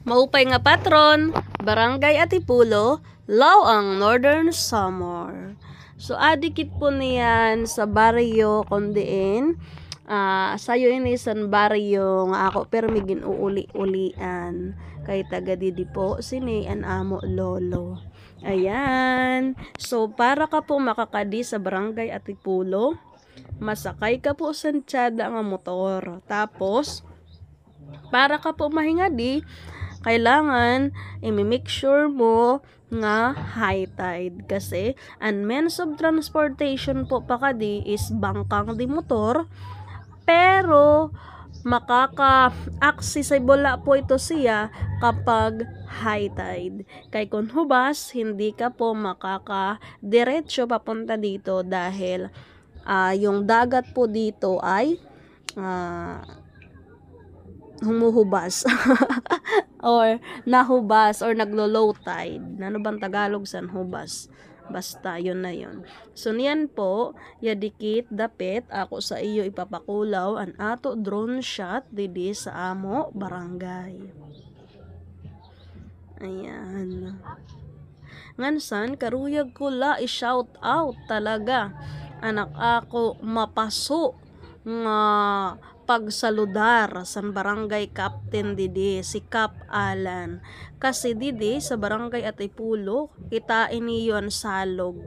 Maupay nga patron, Barangay Atipulo, Lawang, Northern Samar. So adikit po niyan sa baryo kundiin. Sayo ini san baryo nga ako pero may ginuuli-ulian kay taga didi po sini an amo lolo. Ayan. So para ka po makakadi sa Barangay Atipulo, masakay ka po sa tiyada nga motor. Tapos para ka po mahingadi, kailangan i-make sure mo nga high tide kasi ang means of transportation po pakadi is bangkang di motor, pero makaka-accessible po ito siya kapag high tide. Kay kung hubas, hindi ka po makaka-diretso papunta dito dahil yung dagat po dito ay humuhubas or nahubas or naglo-low tide. Ano bang Tagalog san hubas? Basta yun na yun. So niyan po, yadikit dapit ako sa iyo ipapakulaw an ato drone shot didi sa amo barangay. Ayan. Ngansan karuyag ko la i-shout out talaga anak ako mapaso nga pagsaludar sa barangay captain didi si Cap Alan kasi didi sa barangay Atipulo kitain niyo ang salog,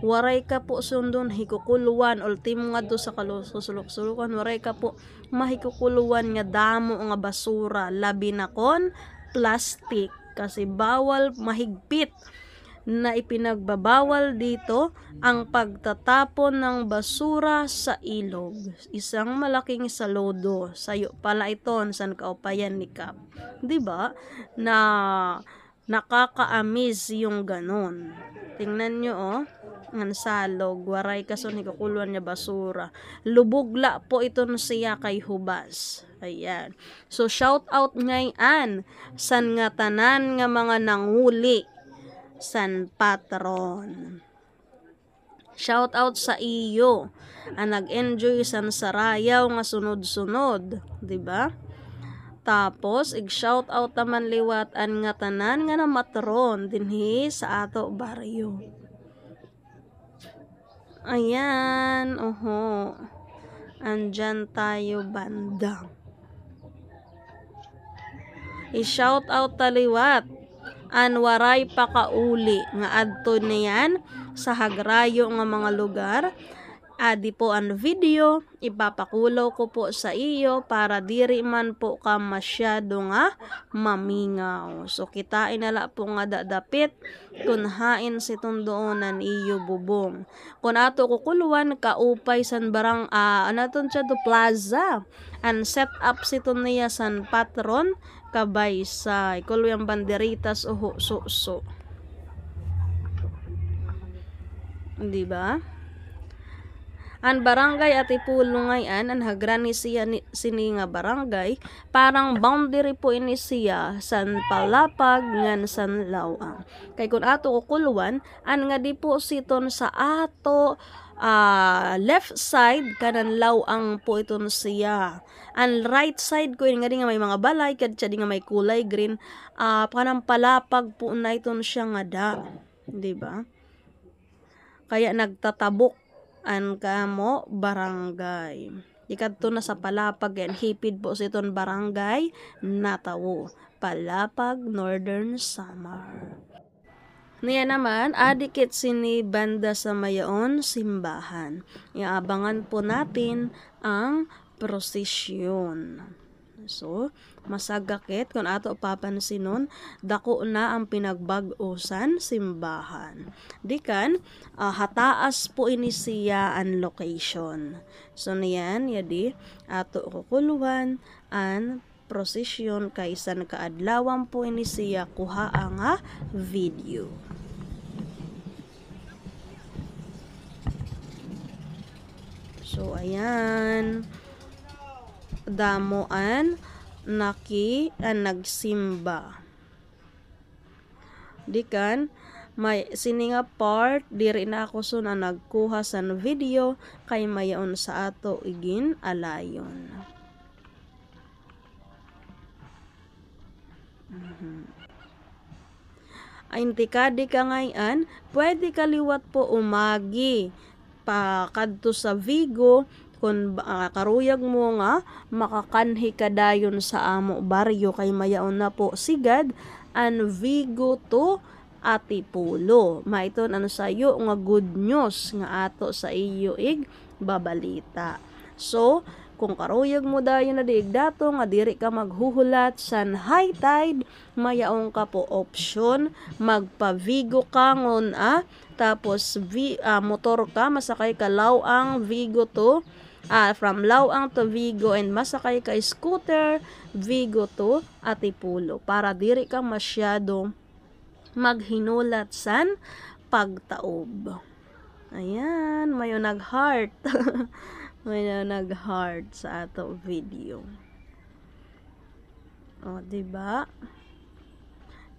waray ka po sundon hikukuluan ultimo nga do sa kalusulok-sulukan, waray ka po mahikukuluan nga damo nga basura labi na kon plastic kasi bawal mahigpit na ipinagbabawal dito ang pagtatapon ng basura sa ilog. Isang malaking saludo sayo pala iton san kaupayan ni Cap. 'Di ba? Na nakaka-amaze yung ganon. Tingnan nyo ang salog, waray kason hikukuluan niya basura. Lubugla po ito siya kay hubas. Ayan. So shout out ngayon san nga tanan nga mga nanguli san patron. Shout out sa iyo ang nag-enjoy san sarayaw nga sunod-sunod, di ba? Tapos shout out naman liwatan nga tanan nga na matron dinhi sa ato baryo. Ayan, oho. Andyan tayo banda. I-shout out taliwat an waray pakauli nga adto niyan sa hagrayo nga mga lugar. Adi po ang video ipapakulaw ko po sa iyo para diri man po ka masyado nga mamingaw. So kitain nala po nga dadapit kun hain si tundoonan iyo bubong. Kun ato kukuluan kaupay san barang anaton siya do plaza. An set up si niya san patron kabay sa kuluyang banderitas o so. Di ba? An barangay Atipulo ngayon, an hagrani siya sini nga barangay, parang boundary po ini siya san palapag ngan san lawang. Kay kun ato kukuluan, an nga depositon sa ato left side kanan lawang po ito siya. Ang right side ko nga di nga may mga balay kad siya di nga may kulay green, kanang palapag po na ito siya nga da, di ba? Kaya nagtatabok an kamo barangay. Ikadto na sa palapag yan hipid po sa iton barangay Natawo, Palapag, Northern Samar. Niya naman, adikit sini banda sa mayaon simbahan. Iaabangan po natin ang prosesyon. So, masagakit kung ato papansinon, dako na ang pinagbag-usan simbahan. Dikan, hataas po ini siya ang location. So, niyan, yadi, ato kukuluhan ang prosesyon kaysa nakaadlawan po ini siya kuha ang video. So, ayan. Damoan nagsimba. Dikan, may sininga part, diri na ako so na nagkuha sa video kay mayaon sa ato igin alayon. Intikadi ka ngayon, pwede kaliwat po umagi pa kadto sa Vigo kung karuyag mo nga makakanhi ka dayon sa amo baryo kay mayaon na po sigad an Vigo to Atipulo. Maiton ano sayo nga good news nga ato sa iyo babalita. So, kung karuyag mo dayon na diig dato nga diri ka maghuhulat san high tide, mayaong ka po option magpa-Vigo ka ngon tapos motor ka masakay ka Lawang Vigo to from Lawang to Vigo and masakay ka scooter Vigo to Atipulo para diri ka masyado maghinulat san pagtaob. Ayan, mayo nag-heart. Mayo nag-heart sa ato video. O, diba?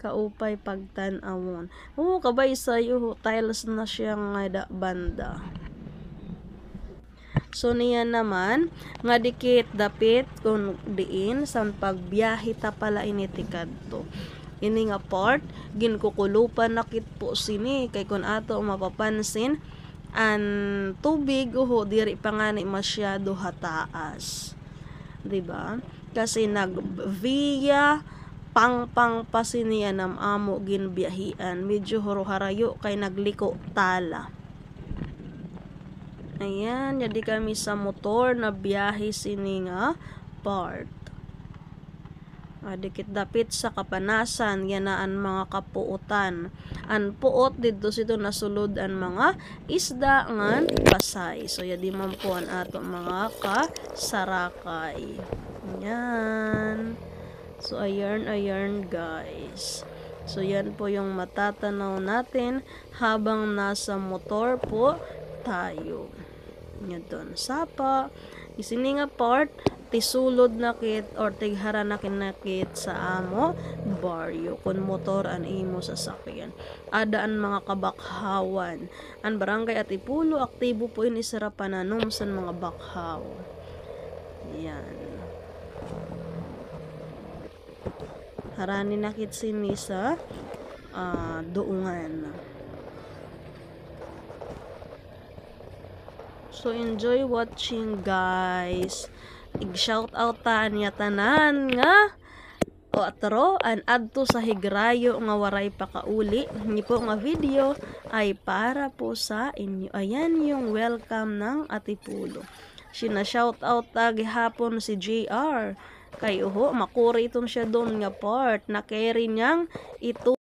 Kaupay pagtan-awon. Kabay sayo, tiles na siya nga banda. So, niya naman, nga dikit dapit kung diin, san pagbiyahe ta pala initikad to. Ini nga part, ginkukulupan nakit po sini, kay kung ato mapapansin, an tubig diri pa nga ni masyado hataas. Diba? Kasi nag-via pang pa siniya ng amo ginbiyahian. Medyo harayo kay nagliko tala. Ayan, jadi kami sa motor na biyahe sini nga part. Dikit dapit sa kapanasan yanaan mga kapuotan. An puot dito sito nasulod an mga isda ngan pasay. So yadi man po an ato mga kasarakay. Yan. So ayan guys. So yan po yung matatanaw natin habang nasa motor po tayo. Yan doon sapa. Isini nga part tisulod nakit or tighara nakit sa amo baryo kun motor an imo sasakyan. Adaan mga kabakhawan. An barangay Atipulo aktibo po ini sa pananom sa mga bakhaw. Yan. Harani nakit sini sa duungan. So enjoy watching guys. Shout out ta niya tanan nga o atro an adto sa higrayo nga waray pakauli. Ni po nga video ay para po sa inyo. Ayan yung welcome ng Atipulo. Sina shout out ta gihapon si JR. Kay makuri itong siya doon nga part na carry niyang ito